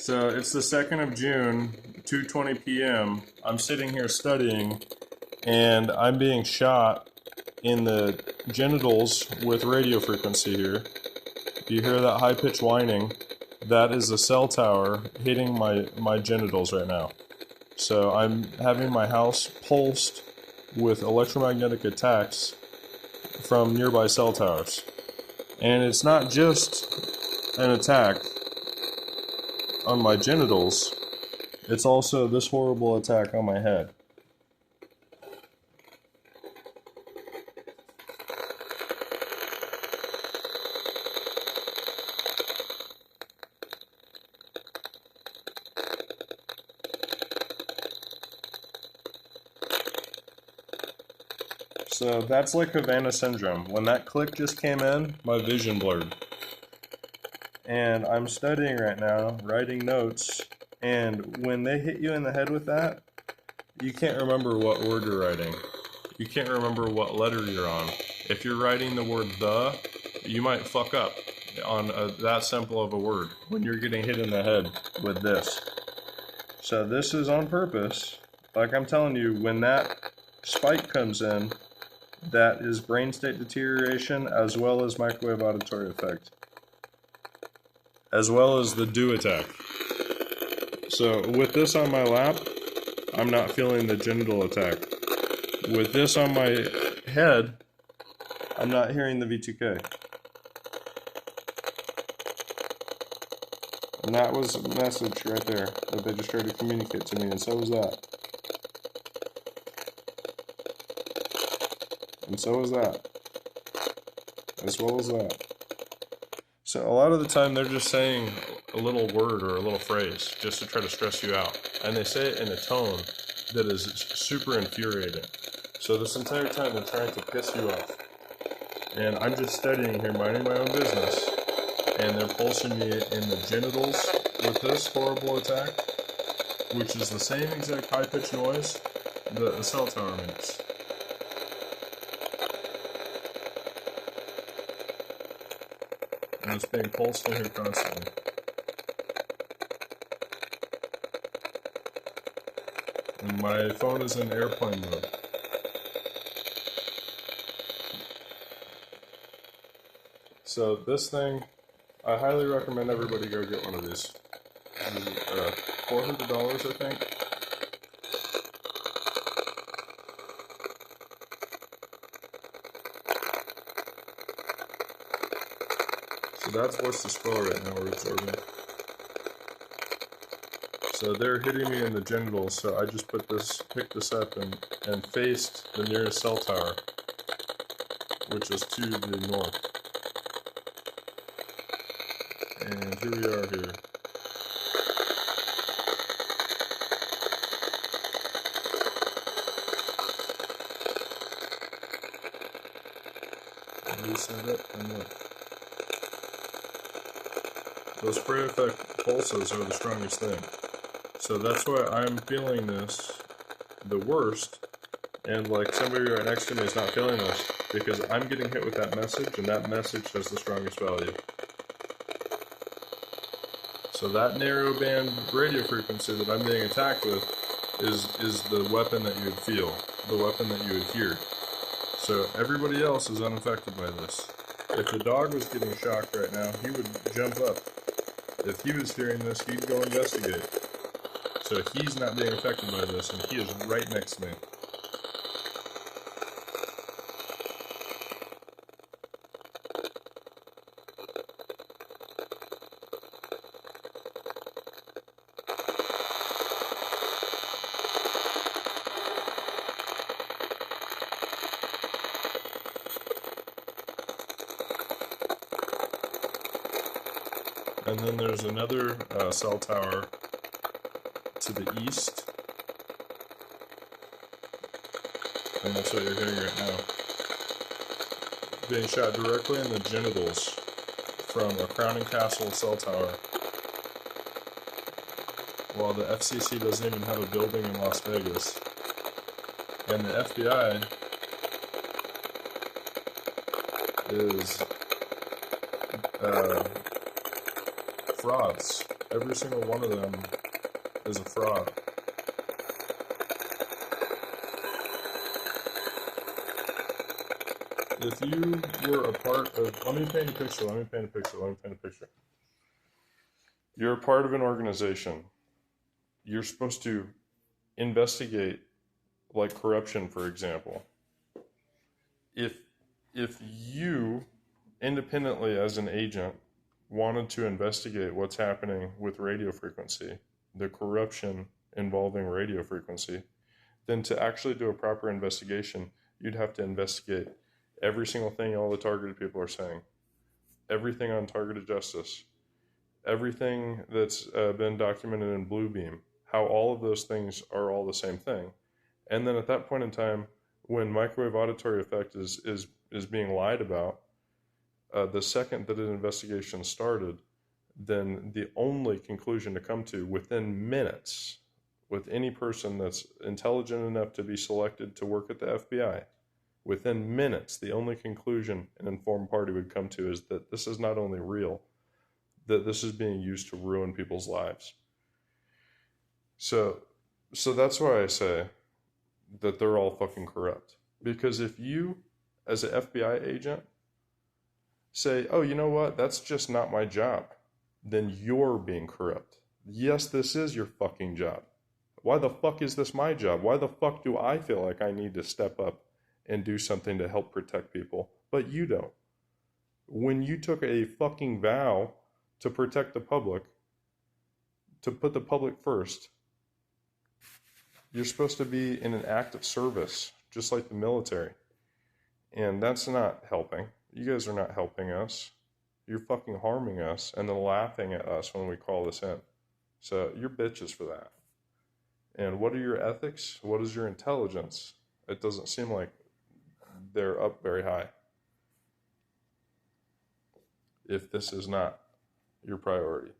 So it's the 2nd of June, 2:20 p.m. I'm sitting here studying, and I'm being shot in the genitals with radio frequency here. You hear that high-pitched whining? That is a cell tower hitting my genitals right now. So I'm having my house pulsed with electromagnetic attacks from nearby cell towers. And it's not just an attack on my genitals, it's also this horrible attack on my head. So that's like Havana syndrome. When that click just came in, my vision blurred. And I'm studying right now, writing notes, and when they hit you in the head with that, you can't remember what word you're writing. You can't remember what letter you're on. If you're writing the word the, you might fuck up on that simple of a word when you're getting hit in the head with this. So this is on purpose. Like I'm telling you, when that spike comes in, that is brain state deterioration as well as microwave auditory effect, as well as the dew attack. So with this on my lap, I'm not feeling the genital attack. With this on my head, I'm not hearing the V2K. And that was a message right there that they just tried to communicate to me, and so was that. And so is that. As well as that. So a lot of the time they're just saying a little word or a little phrase just to try to stress you out. And they say it in a tone that is super infuriating. So this entire time they're trying to piss you off. And I'm just studying here, minding my own business. And they're pulsing me in the genitals with this horrible attack, which is the same exact high-pitched noise that a cell tower makes. And it's being pulsed in here constantly. And my phone is in airplane mode. So this thing, I highly recommend everybody go get one of these. $400, I think. So that's voice to scroll right now we're absorbing. So they're hitting me in the genitals, so I just picked this up and faced the nearest cell tower, which is to the north. And here we are here. Reset it and look. Those spray effect pulses are the strongest thing. So that's why I'm feeling this the worst, and like somebody right next to me is not feeling this, because I'm getting hit with that message, and that message has the strongest value. So that narrow band radio frequency that I'm being attacked with is the weapon that you would feel, the weapon that you would hear. So everybody else is unaffected by this. If the dog was getting shocked right now, he would jump up. If he was hearing this, he'd go investigate. So he's not being affected by this, and he is right next to me. And then there's another cell tower to the east, and that's what you're hearing right now. Being shot directly in the genitals from a Crown and Castle cell tower, while the FCC doesn't even have a building in Las Vegas. And the FBI is frauds. Every single one of them is a fraud. If you were a part of, let me paint a picture. You're a part of an organization. You're supposed to investigate, like corruption, for example. If you independently as an agent wanted to investigate what's happening with radio frequency, the corruption involving radio frequency, then to actually do a proper investigation, you'd have to investigate every single thing all the targeted people are saying, everything on targeted justice, everything that's been documented in Bluebeam, how all of those things are all the same thing. And then at that point in time, when microwave auditory effect is being lied about, the second that an investigation started, then the only conclusion to come to within minutes with any person that's intelligent enough to be selected to work at the FBI, within minutes, the only conclusion an informed party would come to is that this is not only real, that this is being used to ruin people's lives. So that's why I say that they're all fucking corrupt. Because if you, as an FBI agent, say, oh, you know what, that's just not my job, then you're being corrupt. Yes, this is your fucking job. Why the fuck is this my job? Why the fuck do I feel like I need to step up and do something to help protect people, but you don't? When you took a fucking vow to protect the public, to put the public first, you're supposed to be in an act of service, just like the military. And that's not helping. You guys are not helping us. You're fucking harming us and then laughing at us when we call this in. So you're bitches for that. And what are your ethics? What is your intelligence? It doesn't seem like they're up very high, if this is not your priority.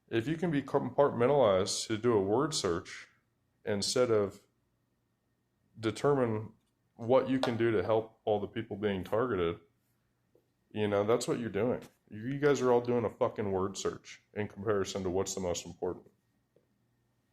If you can be compartmentalized to do a word search instead of determine what you can do to help all the people being targeted, that's what you're doing. You guys are all doing a fucking word search in comparison to what's the most important.